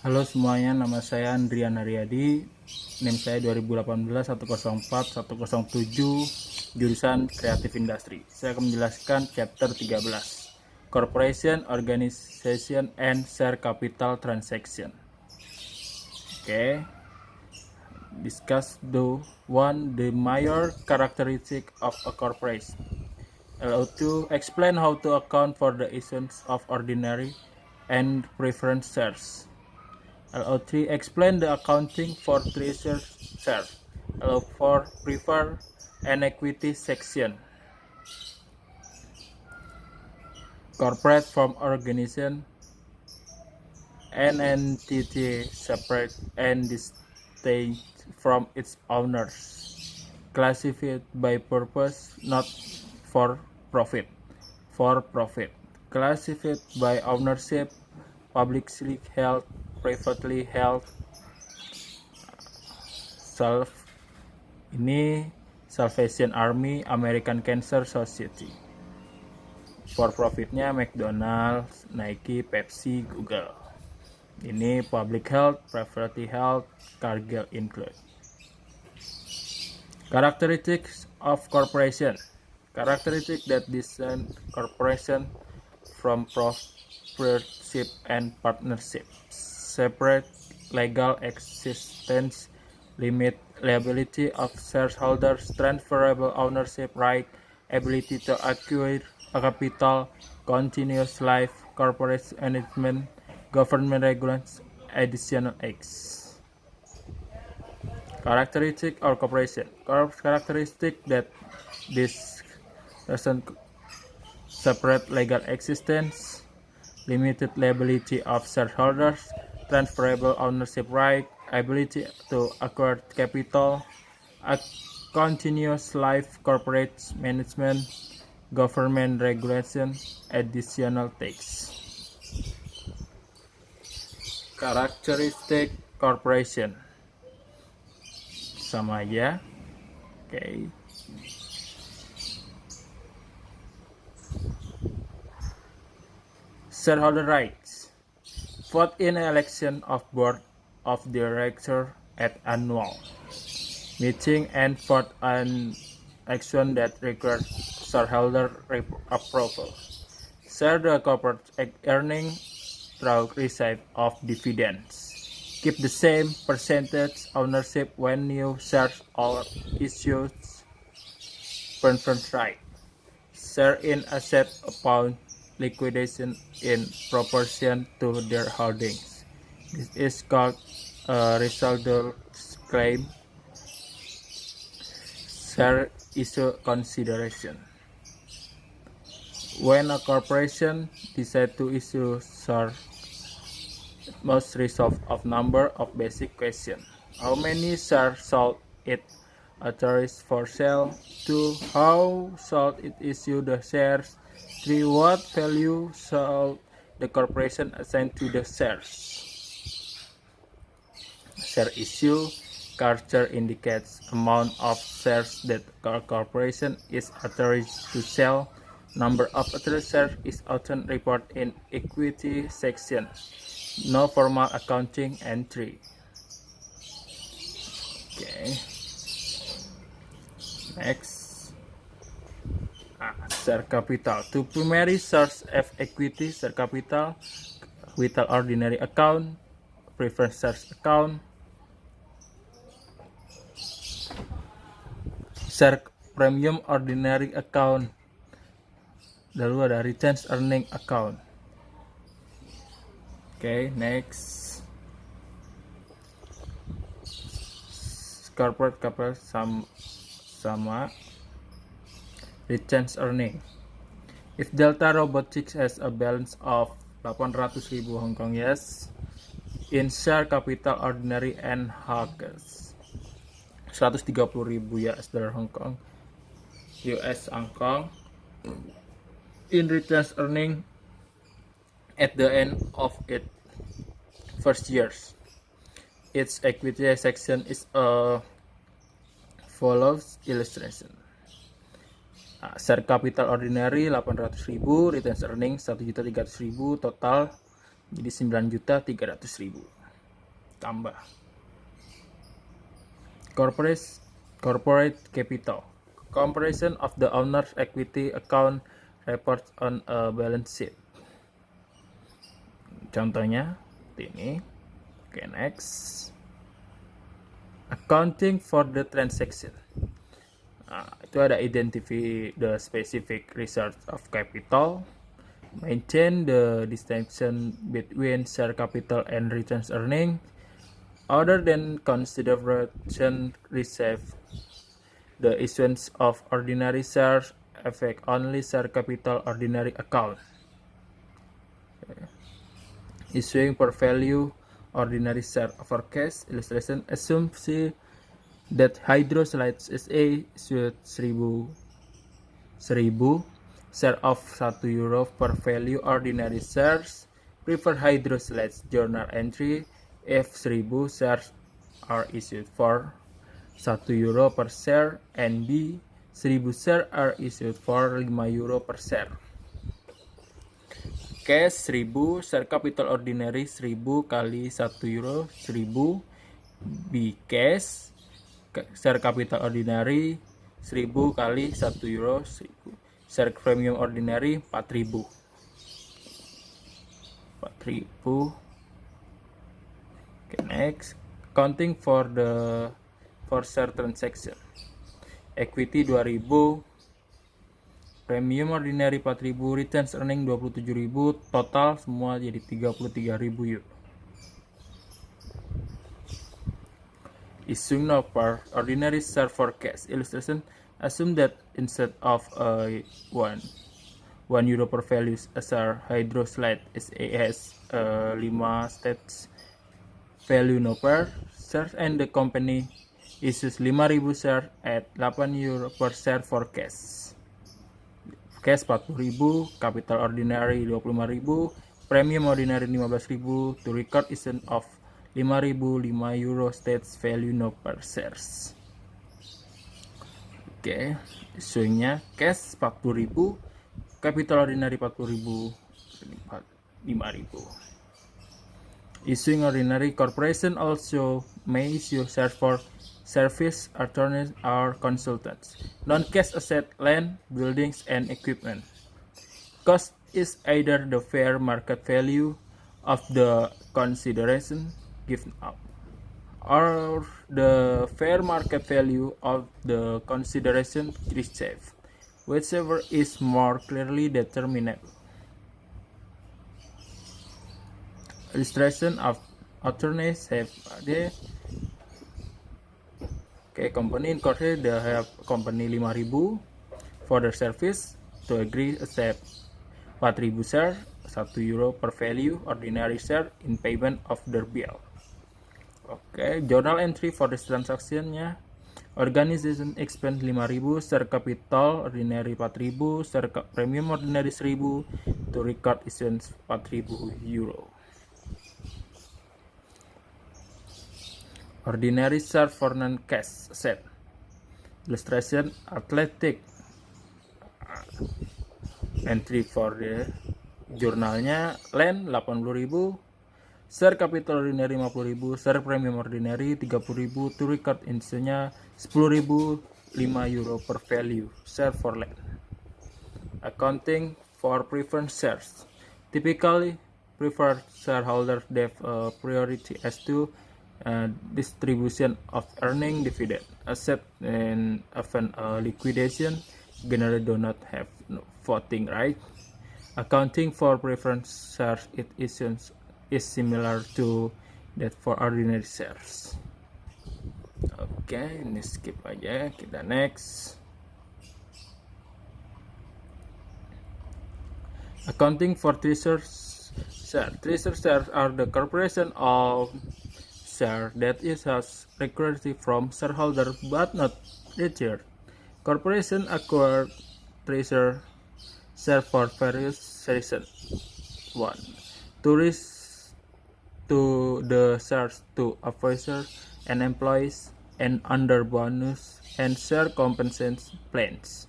Halo semuanya, nama saya Andrian Haryadi, NIM saya 2018 104 107, jurusan Creative Industry. Saya akan menjelaskan chapter 13, Corporation, Organization, and Share Capital Transaction. Discuss the major characteristic of a corporation. LO2, explain how to account for the issuance of ordinary and preference shares. LO3, explain the accounting for treasury shares. LO4, prefer and equity section. Corporate form organization, an entity separate and distinct from its owners, classified by purpose, not for profit. For profit, classified by ownership, publicly held, privately held. Ini Salvation Army, American Cancer Society. For profitnya McDonald's, Nike, Pepsi, Google. Ini public health, privately held, Cargill include. Characteristics of corporation. Characteristic that distinguish corporation from proprietorship and partnership. Separate legal existence, limit liability of shareholders, transferable ownership right, ability to acquire capital, continuous life, corporate management, government regulations, additional acts. Characteristic of corporation. Characteristic that this doesn't separate legal existence, limited liability of shareholders, transferable ownership right, ability to acquire capital, a continuous life, corporate management, government regulation, additional tax. Characteristic corporation sama aja. Shareholder rights. Vote in election of board of director at annual meeting and vote on action that requires shareholder approval. Share the corporate earning through receipt of dividends. Keep the same percentage ownership when new shares are issued. Preference right. Share in asset upon liquidation in proportion to their holdings. This is called a resultant claim. Share issue consideration. When a corporation decides to issue shares, it must resolve a number of basic questions. How many shares shall it authorize for sale? 2. How shall it issue the shares? 3. What value shall the corporation assign to the shares? Share issue culture indicates amount of shares that a corporation is authorized to sell. Number of authorized shares is often reported in equity section. No formal accounting entry. Next. Share capital. Two primary source of equity, share capital, without ordinary account, preference shares account, share premium ordinary account, lalu ada retained earning account. Next. Corporate capital sama retained earning. If Delta Robotics has a balance of 800.000 Hong Kong yes, in share capital ordinary and HAGs 130.000 US dollar Hong Kong, US Hong Kong, in retained earning at the end of its first years. Its equity section is follows illustration. Share capital ordinary 800.000, retained earning 1.300.000, total jadi 9.300.000. tambah. Corporate capital. Comparison of the owner's equity account reports on a balance sheet. Contohnya ini. Oke, next. Accounting for the transaction. Nah, itu ada identify the specific research of capital, maintain the distinction between share capital and retained earning, other than consideration received. The issuance of ordinary shares affect only share capital ordinary account. Issuing per value ordinary share over cash. Illustration assumes that Hydroslides SA issued 1000 share of €1 per value ordinary shares. Prefer Hydroslides journal entry if 1000 shares are issued for €1 per share and B 1000 shares are issued for €5 per share. Cash 1000, share capital ordinary 1000 kali €1, 1000. B cash, share capital ordinary 1000 kali €1, 1000. Share premium ordinary 4000. 4000. Okay, next. Counting for share transaction. Equity 2000, premium ordinary 4000, retained earning 27.000, total semua jadi 33.000 yuk. Issuing no per ordinary share for cash. Illustration, assume that instead of a €1 per value a share, Hydroslide SA has 5 stats value no per share and the company issues 5.000 share at €8 per share for cash. Cash 40.000, capital ordinary 25.000, premium ordinary 15.000 to record issue of 5.000 €5 states value no per shares. Oke, issuingnya cash 40.000, capital ordinary 40.000, 5.000. Issuing ordinary corporation also may issue shares for service, attorneys, or consultants. Non-cash asset, land, buildings, and equipment. Cost is either the fair market value of the consideration given up, or the fair market value of the consideration received, whichever is more clearly determinable. Illustration of attorneys have the company incorporated they have company 5.000 for their service to agree accept 4.000 share, €1 per value ordinary share in payment of their bill. Journal entry for this transaction-nya. Organization expense 5.000, share capital ordinary 4.000, share premium ordinary 1.000 to record issuance €4.000. Ordinary share for non-cash asset. Illustration, athletic entry for the jurnalnya. Land 80.000, share capital ordinary 50.000, share premium ordinary 30.000 to record isunya 10.000, €5 per value share for land. Accounting for preferred shares. Typically, preferred shareholders have priority as to distribution of earning, dividend, asset, and even liquidation generally do not have voting right. Accounting for preferred shares issuance is similar to that for ordinary shares. Oke, ini skip aja, kita next. Accounting for treasury shares. Treasury shares are the corporation of share that is has recurrently from shareholder but not retired. Corporation acquire treasury share for various reasons. 1. To the shares to officers and employees and under bonus and share compensation plans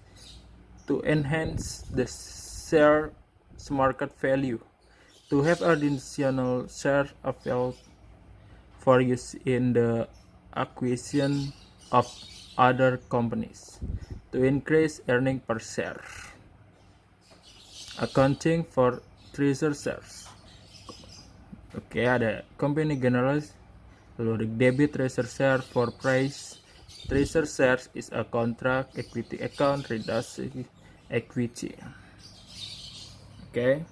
to enhance the share's market value, to have additional share available for use in the acquisition of other companies to increase earning per share. Accounting for treasury shares. Oke, ada company generals, lalu debit treasury share for price. Treasury shares is a contract equity account reducing equity. Oke.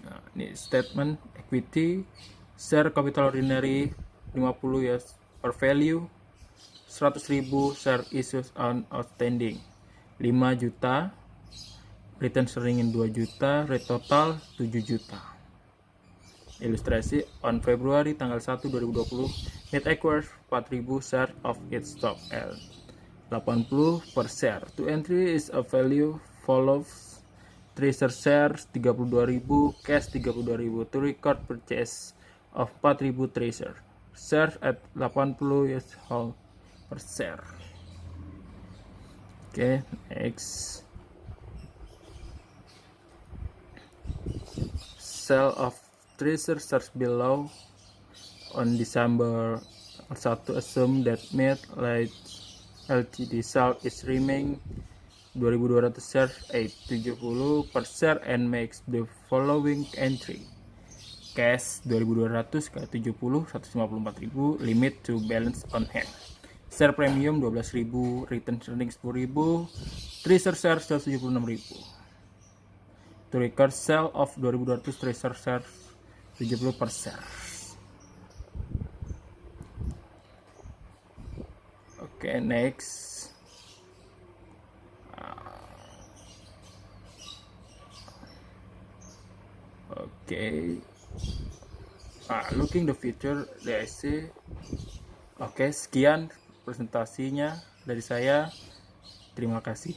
Nah, ini statement equity share capital ordinary 50 ya per value 100.000 share issues on outstanding 5 juta, return earning 2 juta, rate total 7 juta. Ilustrasi, on Februari tanggal 1 2020 net acquires 4.000 share of its stock at 80 per share. To entry is a value follows treasury shares 32.000, cash 32.000. To record purchase of 4.000 treasury shares at 80 whole per share. Okay, next. Sale of treasury shares below on December 1 assume that MetLife Ltd sell its remaining 2.200 shares at 70 per share and makes the following entry: cash 2.200 ke 70 154.000, limit to balance on hand, share premium 12.000, return earning 10.000, treasury shares 76.000. To record sale of 2.200 treasury shares 70 per share. Oke, next. Oke. Looking the future, DSC. Oke, sekian presentasinya dari saya. Terima kasih.